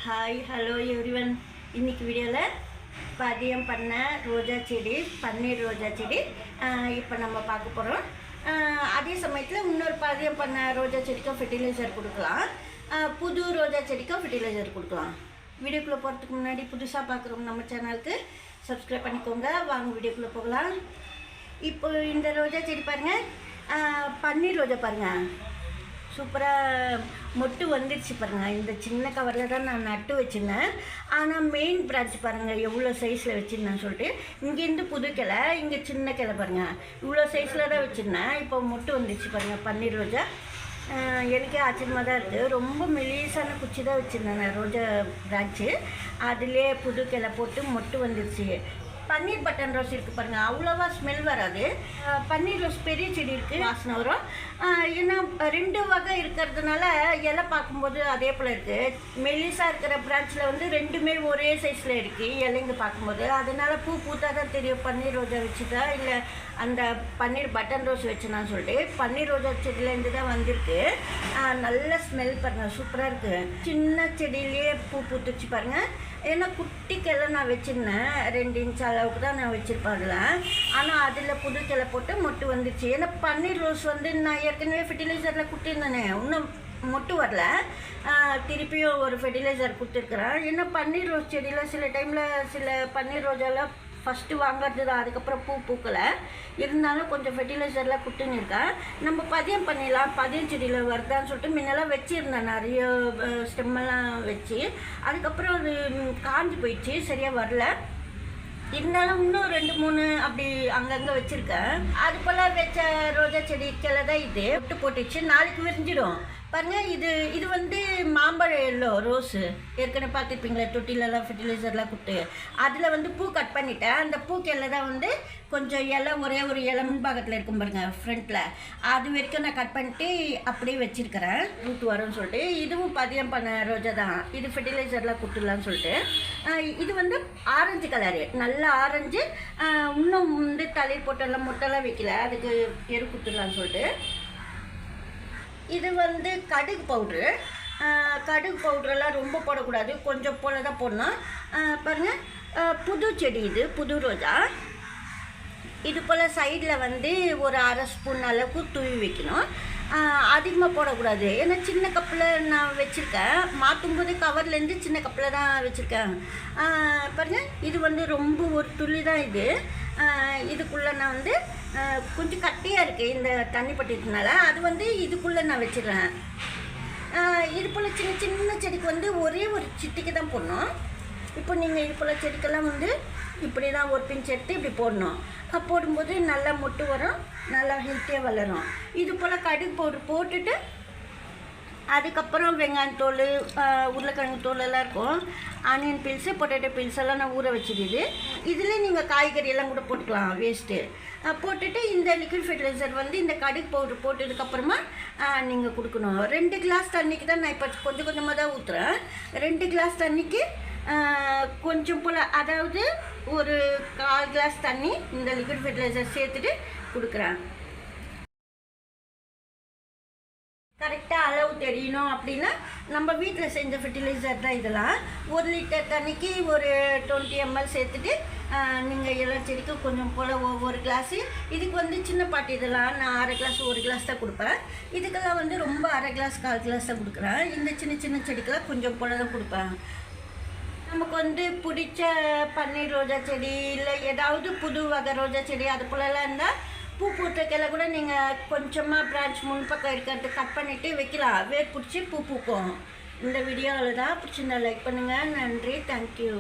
Hi hello everyone. இன்றைக்கி வீடியோவில் பதியம் பண்ண ரோஜா செடி, பன்னீர் ரோஜா செடி இப்போ நம்ம பார்க்க போகிறோம். அதே சமயத்தில் இன்னொரு பதியம் பண்ண ரோஜா செடிக்கும் ஃபெர்டிலைசர் கொடுக்கலாம், புது ரோஜா செடிக்கும் ஃபெர்டிலைசர் கொடுக்கலாம். வீடியோக்குள்ளே போகிறதுக்கு முன்னாடி புதுசாக பார்க்குறோம் நம்ம சேனலுக்கு சப்ஸ்கிரைப் பண்ணிக்கோங்க. வாங்க வீடியோக்குள்ளே போகலாம். இப்போ இந்த ரோஜா செடி பாருங்கள், பன்னீர் ரோஜா பாருங்கள், சூப்பராக மொட்டு வந்துடுச்சு பாருங்கள். இந்த சின்ன கவரில் தான் நான் நட்டு வச்சுருந்தேன். ஆனால் மெயின் பிரான்ச் பாருங்கள் எவ்வளோ சைஸில் வச்சுருந்தேன் சொல்லிட்டு, இங்கேருந்து புது கிளை, இங்கே சின்ன கிளை பாருங்கள், இவ்வளோ சைஸில் தான் வச்சுருந்தேன். இப்போ மொட்டு வந்துடுச்சு பாருங்கள் பன்னீர் ரோஜா. எனக்கே ஆச்சரியமாக தான் இருக்குது. ரொம்ப மெலிசான குச்சி தான் வச்சுருந்தேன் நான் ரோஜா பிரான்ச்சு, அதிலே புது கிளை போட்டு மொட்டு வந்துடுச்சு. பன்னீர் பட்டன் ரோஸ் இருக்குது பாருங்கள், அவ்வளோவா ஸ்மெல் வராது. பன்னீர் ரோஸ் பெரிய செடி இருக்குது, வாசனை வரும். ஏன்னா ரெண்டு வகை இருக்கிறதுனால இலை பார்க்கும்போது அதே போல் இருக்குது. மெலிசாக இருக்கிற பிரான்ச்சில் வந்து ரெண்டுமே ஒரே சைஸில் இருக்குது இலைங்க பார்க்கும்போது. அதனால் பூ பூத்தா தான் தெரியும் பன்னீர் ரோஜா வச்சுட்டா இல்லை அந்த பன்னீர் பட்டன் ரோஸ் வச்சுனான்னு சொல்லிட்டு. பன்னீர் ரோஜா செடியிலேருந்து தான் வந்திருக்கு. நல்ல ஸ்மெல் பாருங்கள், சூப்பராக இருக்குது. சின்ன செடியிலேயே பூ பூத்துச்சு பாருங்கள். ஏன்னா குட்டி கிளை நான் வச்சுருந்தேன், 2 இன்ச் அளவுக்கு தான் நான் வச்சுருப்பேன் அதில். ஆனால் அதில் புது கிளை போட்டு மொட்டு வந்துடுச்சு. ஏன்னா பன்னீர் ரோஸ் வந்து நான் ஏற்கனவே ஃபெர்டிலைசரில் கொடுத்துருந்தேனே, இன்னும் மொட்டு வரல. திருப்பியும் ஒரு ஃபெர்டிலைசர் கொடுத்துருக்குறேன். ஏன்னா பன்னீர் ரோஸ் செடியில் சில டைமில் சில பன்னீர் ரோஜாலாம் ஃபஸ்ட்டு வாங்கிறது தான், அதுக்கப்புறம் பூ பூக்கலை. இருந்தாலும் கொஞ்சம் ஃபெர்டிலைசர்லாம் கொடுத்துன்னு இருக்கேன். நம்ம பதியம் பண்ணிடலாம், பதியம் செடியில் வருதான்னு சொல்லிட்டு முன்னெல்லாம் வச்சுருந்தேன், நிறைய ஸ்டெம்மெல்லாம் வச்சு. அதுக்கப்புறம் அது காஞ்சி போயிடுச்சு, சரியாக வரல. இருந்தாலும் இன்னும் 2-3 அப்படி அங்கங்கே வச்சுருக்கேன். அது போல் வச்ச ரோஜா செடி கிளை தான் இது. விட்டு போட்டுச்சு, நாளைக்கு விரிஞ்சிடும் பாருங்கள். இது வந்து மாம்பழம் எல்லோ ரோஸு ஏற்கனவே பார்த்துருப்பீங்களே, தொட்டிலெல்லாம் ஃபெர்டிலைசர்லாம் கொடுத்து. அதில் வந்து பூ கட் பண்ணிட்டேன். அந்த பூக்கெல்லாம் தான் வந்து கொஞ்சம் இலை, ஒரே ஒரு இலை முன்பாகத்தில் இருக்கும் பாருங்கள் ஃப்ரண்ட்டில், அது வரைக்கும் நான் கட் பண்ணிட்டு அப்படியே வச்சுருக்கிறேன். ரூட் வரும்னு சொல்லிட்டு. இதுவும் பதியம் பண்ண ரோஜா தான், இது ஃபெர்டிலைசர்லாம் கொடுத்துடலான்னு சொல்லிட்டு. இது வந்து ஆரஞ்சு கலரு, நல்ல ஆரஞ்சு. இன்னும் வந்து தளிர் போட்டெல்லாம் மொட்டெல்லாம் வைக்கல, அதுக்கு எரு கொடுத்துடலான்னு சொல்லிட்டு. இது வந்து கடுகு பவுட்ரு. கடுகு பவுட்ரெல்லாம் ரொம்ப போடக்கூடாது, கொஞ்சம் போல தான் போடணும். பாருங்கள், புது செடி, இது புது ரோஜா. இது போல் சைடில் வந்து ஒரு 1/2 ஸ்பூன் அளவுக்கு தூவி வைக்கணும். அதிகமாக போடக்கூடாது. ஏன்னா சின்ன கப்பில் நான் வச்சுருக்கேன், மாற்றும்போது கவர்லேருந்து சின்ன கப்பில் தான் வச்சுருக்கேன். பாருங்கள், இது வந்து ரொம்ப ஒரு துளி தான் இது. இதுக்குள்ளே நான் வந்து கொஞ்சம் கட்டியாக இருக்குது இந்த தண்ணி பட்டினால, அது வந்து இதுக்குள்ளே நான் வச்சிடுறேன். இது போல் சின்ன சின்ன செடிக்கு வந்து ஒரே ஒரு சிட்டிக்கு தான் போடணும். இப்போ நீங்கள் இது போல் செடிக்கெல்லாம் வந்து இப்படி தான் ஒரு பிஞ்ச் எடுத்து இப்படி போடணும். போடும்போது நல்லா மொட்டு வரும், நல்லா ஹெல்த்தியாக வளரும். இது போல் கடுகு பவுடர் போட்டுட்டு அதுக்கப்புறம் வெங்காயத்தோல், உருளைக்கிழங்கு தோல் எல்லாம் இருக்கும், ஆனியன் பீல்ஸு, பொட்டேட்டோ பீல்ஸ் எல்லாம் நான் ஊற வச்சுருது. இதில் நீங்கள் காய்கறி எல்லாம் கூட போட்டுக்கலாம், வேஸ்ட்டு. போட்டுட்டு இந்த லிக்விட் ஃபெர்டிலைசர் வந்து இந்த கடுகு பவுடர் போட்டதுக்கப்புறமா நீங்கள் கொடுக்கணும். 2 கிளாஸ் தண்ணிக்கு தான் நான் இப்போ கொஞ்சம் கொஞ்சமாக தான் ஊற்றுறேன். 2 கிளாஸ் தண்ணிக்கு கொஞ்சம் போல், அதாவது ஒரு 1/4 கிளாஸ் தண்ணி இந்த லிக்விட் ஃபெர்டிலைசர் சேர்த்துட்டு கொடுக்குறேன். கரெக்டாக அளவு தெரியணும் அப்படின்னா நம்ம வீட்டில் செஞ்ச ஃபெர்டிலைசர் தான் இதெல்லாம். 1 லிட்டர் தண்ணிக்கு ஒரு 20 ml சேர்த்துட்டு நீங்கள் எல்லா செடிக்கும் கொஞ்சம் போல் ஒவ்வொரு கிளாஸு. இதுக்கு வந்து சின்ன பாட்டி இதெல்லாம் நான் 1/2 கிளாஸ் 1 கிளாஸ் தான் கொடுப்பேன். இதுக்கெல்லாம் வந்து ரொம்ப 1/2 கிளாஸ் 1/4 கிளாஸ் தான் கொடுக்குறேன். இந்த சின்ன சின்ன செடிக்கெல்லாம் கொஞ்சம் போல் தான் கொடுப்பேன். நமக்கு வந்து பிடிச்ச பன்னீர் ரோஜா செடி இல்லை ஏதாவது புது வகை ரோஜா செடி அது போலலாம் இருந்தால் பூ பூத்தக்கையில் கூட நீங்கள் கொஞ்சமாக பிரான்ச் முன்பக்கம் இருக்கிறது கட் பண்ணிவிட்டு வைக்கலாம், வேர் பிடிச்சி பூ பூக்கும். இந்த வீடியோவில் தான் பிடிச்சிருந்தா லைக் பண்ணுங்கள். நன்றி, தேங்க்யூ.